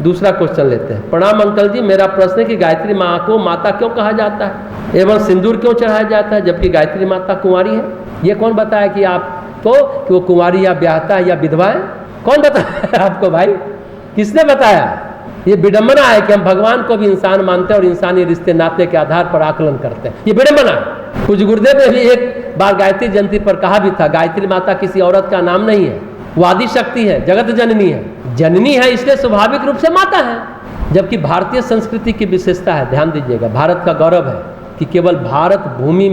दूसरा क्वेश्चन लेते हैं। प्रणाम अंकल जी, मेरा प्रश्न है कि गायत्री माँ को माता क्यों कहा जाता है एवं सिंदूर क्यों चढ़ाया जाता है जबकि गायत्री माता कुंवारी है? ये कौन बताया कि आपको कि वो कुंवारी या ब्याहता है या विधवा है? कौन बताया आपको भाई? किसने बताया? ये विडंबना है कि हम भगवान को भी इंसान मानते हैं और इंसानी रिश्ते नाते के आधार पर आकलन करते हैं। ये विडंबना है। कुछ गुरुदेव ने भी एक बार गायत्री जयंती पर कहा भी था, गायत्री माता किसी औरत का नाम नहीं है, वो आदि शक्ति है, जगत जननी है। जननी है इसलिए स्वाभाविक रूप से माता है। जबकि भारतीय संस्कृति की विशेषता है, ध्यान दीजिएगा, भारत का गौरव है कि केवल भारत भूमि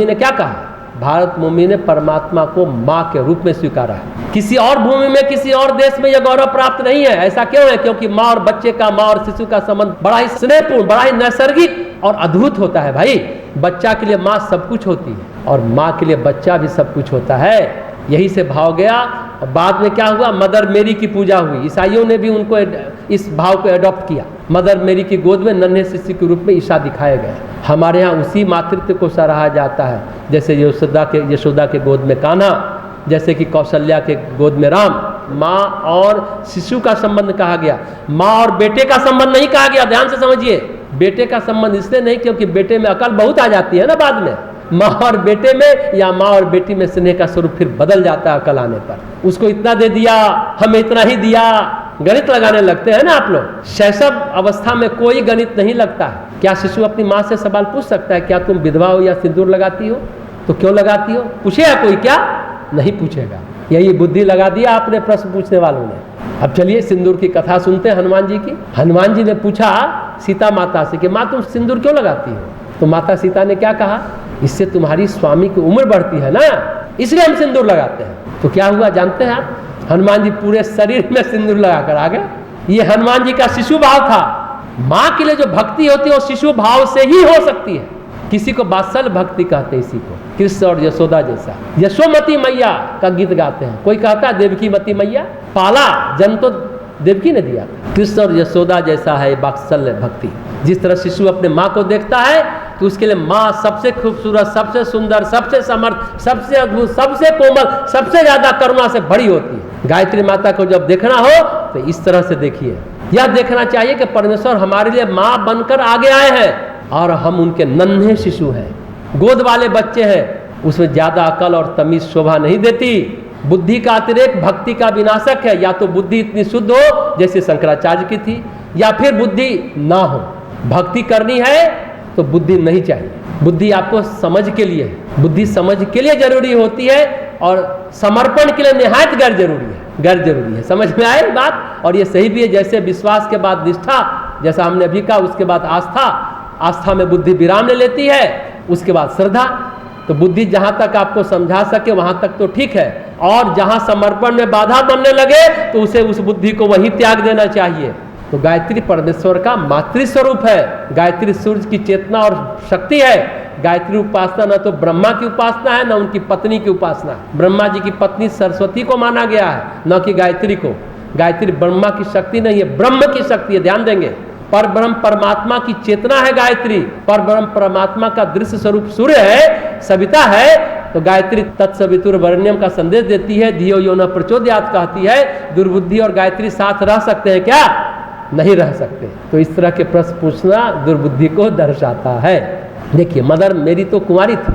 ने क्या कहा? भारत भूमि ने परमात्मा को माँ के रूप में स्वीकारा है। किसी और भूमि में, किसी और देश में यह गौरव प्राप्त नहीं है। ऐसा क्यों है? क्योंकि माँ और बच्चे का, माँ और शिशु का संबंध बड़ा ही स्नेहपूर्ण, बड़ा ही नैसर्गिक और अद्भुत होता है भाई। बच्चा के लिए माँ सब कुछ होती है और माँ के लिए बच्चा भी सब कुछ होता है। यही से भाव गया और बाद में क्या हुआ? मदर मेरी की पूजा हुई। ईसाइयों ने भी उनको इस भाव को अडॉप्ट किया। मदर मेरी की गोद में नन्हे शिशु के रूप में ईसा दिखाए गए। हमारे यहाँ उसी मातृत्व को सराहा जाता है, जैसे यशोदा के गोद में कान्हा, जैसे कि कौशल्या के गोद में राम। माँ और शिशु का संबंध कहा गया, माँ और बेटे का संबंध नहीं कहा गया। ध्यान से समझिए, बेटे का संबंध इसलिए नहीं क्योंकि बेटे में अकल बहुत आ जाती है ना बाद में। माँ और बेटे में या माँ और बेटी में स्नेह का स्वरूप फिर बदल जाता है अकल आने पर। उसको इतना दे दिया, हमें इतना ही दिया, गणित लगाने लगते हैं ना आप लोग। शैशव अवस्था में कोई गणित नहीं लगता है। क्या शिशु अपनी माँ से सवाल पूछ सकता है, क्या तुम विधवा हो या सिंदूर लगाती हो? तो क्यों लगाती हो? पूछेगा कोई? क्या नहीं पूछेगा। यही बुद्धि लगा दिया आपने प्रश्न पूछने वालों ने। अब चलिए सिंदूर की कथा सुनते हैं हनुमान जी की। हनुमान जी ने पूछा सीता माता से कि माँ तुम सिंदूर क्यों लगाती हो? तो माता सीता ने क्या कहा? इससे तुम्हारी स्वामी की उम्र बढ़ती है ना, इसलिए हम सिंदूर लगाते हैं। तो क्या हुआ जानते हैं आप? हनुमान जी पूरे शरीर में सिंदूर लगाकर आ गए। ये हनुमान जी का शिशु भाव था। माँ के लिए जो भक्ति होती है वो शिशु भाव से ही हो सकती है। किसी को वात्सल भक्ति कहते हैं, इसी को कृष्ण और यशोदा जैसा। यशोमती मैया का गीत गाते हैं। कोई कहता है देवकी मती मैया, पाला जन्म तो देवकी ने दिया। कृष्ण और यशोदा जैसा है वात्सल्य भक्ति। जिस तरह शिशु अपने माँ को देखता है तो उसके लिए माँ सबसे खूबसूरत, सबसे सुंदर, सबसे समर्थ, सबसे अद्भुत, सबसे कोमल, सबसे ज्यादा करुणा से भरी होती है। गायत्री माता को जब देखना हो तो इस तरह से देखिए। यह देखना चाहिए कि परमेश्वर हमारे लिए माँ बनकर आगे आए हैं और हम उनके नन्हे शिशु हैं, गोद वाले बच्चे हैं। उसमें ज्यादा अकल और तमीज शोभा नहीं देती। बुद्धि का अतिरेक भक्ति का विनाशक है। या तो बुद्धि इतनी शुद्ध हो जैसे शंकराचार्य की थी, या फिर बुद्धि ना हो। भक्ति करनी है तो बुद्धि नहीं चाहिए। बुद्धि आपको समझ के लिए, बुद्धि समझ के लिए जरूरी होती है और समर्पण के लिए निहायत गैर जरूरी है। समझ में आए बात? और ये सही भी है। जैसे विश्वास के बाद निष्ठा, जैसा हमने अभी कहा, उसके बाद आस्था, आस्था में बुद्धि विराम ले लेती है, उसके बाद श्रद्धा। तो बुद्धि जहां तक आपको समझा सके वहां तक तो ठीक है, और जहां समर्पण में बाधा बनने लगे तो उसे उस बुद्धि को वहीं त्याग देना चाहिए। तो गायत्री परमेश्वर का मातृस्वरूप है। गायत्री सूर्य की चेतना और शक्ति है। गायत्री उपासना न तो ब्रह्मा की उपासना है, न उनकी पत्नी की उपासना है। ब्रह्मा जी की पत्नी सरस्वती को माना गया है, न कि गायत्री को। गायत्री ब्रह्मा की शक्ति नहीं है, ब्रह्म की शक्ति है। ध्यान देंगे, पर ब्रह्म परमात्मा की चेतना है गायत्री। पर ब्रह्म परमात्मा का दृश्य स्वरूप सूर्य है, सविता है। तो गायत्री तत्सवितुर वरेण्यम का संदेश देती है। धियो यो न प्रचोदयात् कहती है। दुर्बुद्धि और गायत्री साथ रह सकते हैं क्या? नहीं रह सकते। तो इस तरह के प्रश्न पूछना दुर्बुद्धि को दर्शाता है। देखिए, मदर मेरी तो कुंवारी थी,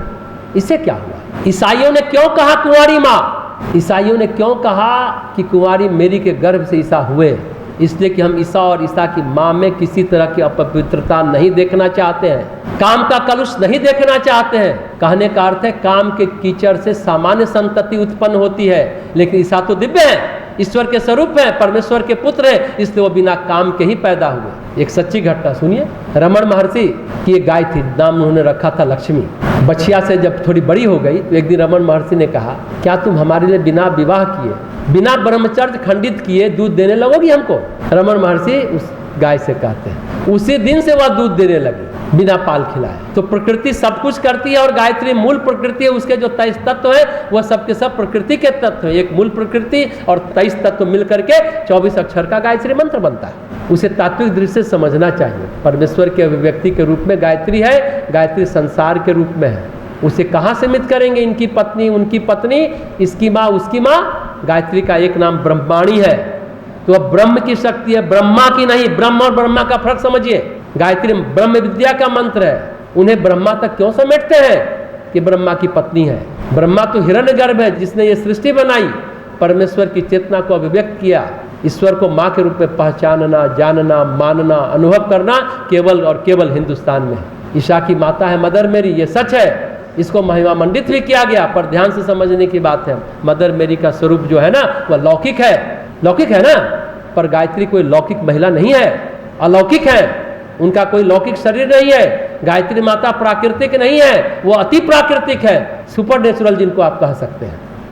इससे क्या हुआ? ईसाइयों ने क्यों कहा कुंवारी माँ? ईसाइयों ने क्यों कहा कि कुंवारी मेरी के गर्भ से ईसा हुए? इसलिए कि हम ईसा और ईसा की माँ में किसी तरह की अपवित्रता नहीं देखना चाहते हैं, काम का कलुष नहीं देखना चाहते हैं। कहने का अर्थ है काम के कीचड़ से सामान्य संतति उत्पन्न होती है, लेकिन ईसा तो दिव्य है, ईश्वर के स्वरूप है, परमेश्वर के पुत्र है, इसलिए वो बिना काम के ही पैदा हुए। एक सच्ची घटना सुनिए। रमण महर्षि की एक गाय थी, नाम उन्होंने रखा था लक्ष्मी। बछिया से जब थोड़ी बड़ी हो गई तो एक दिन रमण महर्षि ने कहा, क्या तुम हमारे लिए बिना विवाह किए, बिना ब्रह्मचर्य खंडित किए दूध देने लगोगी हमको? रमण महर्षि उस गाय से कहते हैं। उसी दिन से वह दूध देने लगी बिना पाल खिलाए। तो प्रकृति सब कुछ करती है और गायत्री मूल प्रकृति है। उसके जो 23 तत्व है वह सबके सब प्रकृति के तत्व है। एक मूल प्रकृति और 23 तत्व मिलकर के 24 अक्षर का गायत्री मंत्र बनता है। उसे तात्विक दृष्टि से समझना चाहिए। परमेश्वर के अभिव्यक्ति के रूप में गायत्री है, गायत्री संसार के रूप में है। उसे कहाँ सीमित करेंगे? इनकी पत्नी, उनकी पत्नी, इसकी माँ, उसकी माँ। गायत्री का एक नाम ब्रह्माणी है। तो वह ब्रह्म की शक्ति है, ब्रह्मा की नहीं। ब्रह्म और ब्रह्मा का फर्क समझिए। गायत्री ब्रह्म विद्या का मंत्र है। उन्हें ब्रह्मा तक क्यों समेटते हैं कि ब्रह्मा की पत्नी है? ब्रह्मा तो हिरण्यगर्भ है जिसने ये सृष्टि बनाई, परमेश्वर की चेतना को अभिव्यक्त किया। ईश्वर को माँ के रूप में पहचानना, जानना, मानना, अनुभव करना केवल और केवल हिंदुस्तान में। ईशा की माता है मदर मेरी, ये सच है। इसको महिमा मंडित भी किया गया, पर ध्यान से समझने की बात है, मदर मेरी का स्वरूप जो है ना वह लौकिक है। लौकिक है ना, पर गायत्री कोई लौकिक महिला नहीं है, अलौकिक है। उनका कोई लौकिक शरीर नहीं है। गायत्री माता प्राकृतिक नहीं है, वो अति प्राकृतिक है, सुपर नेचुरल जिनको आप कह सकते हैं।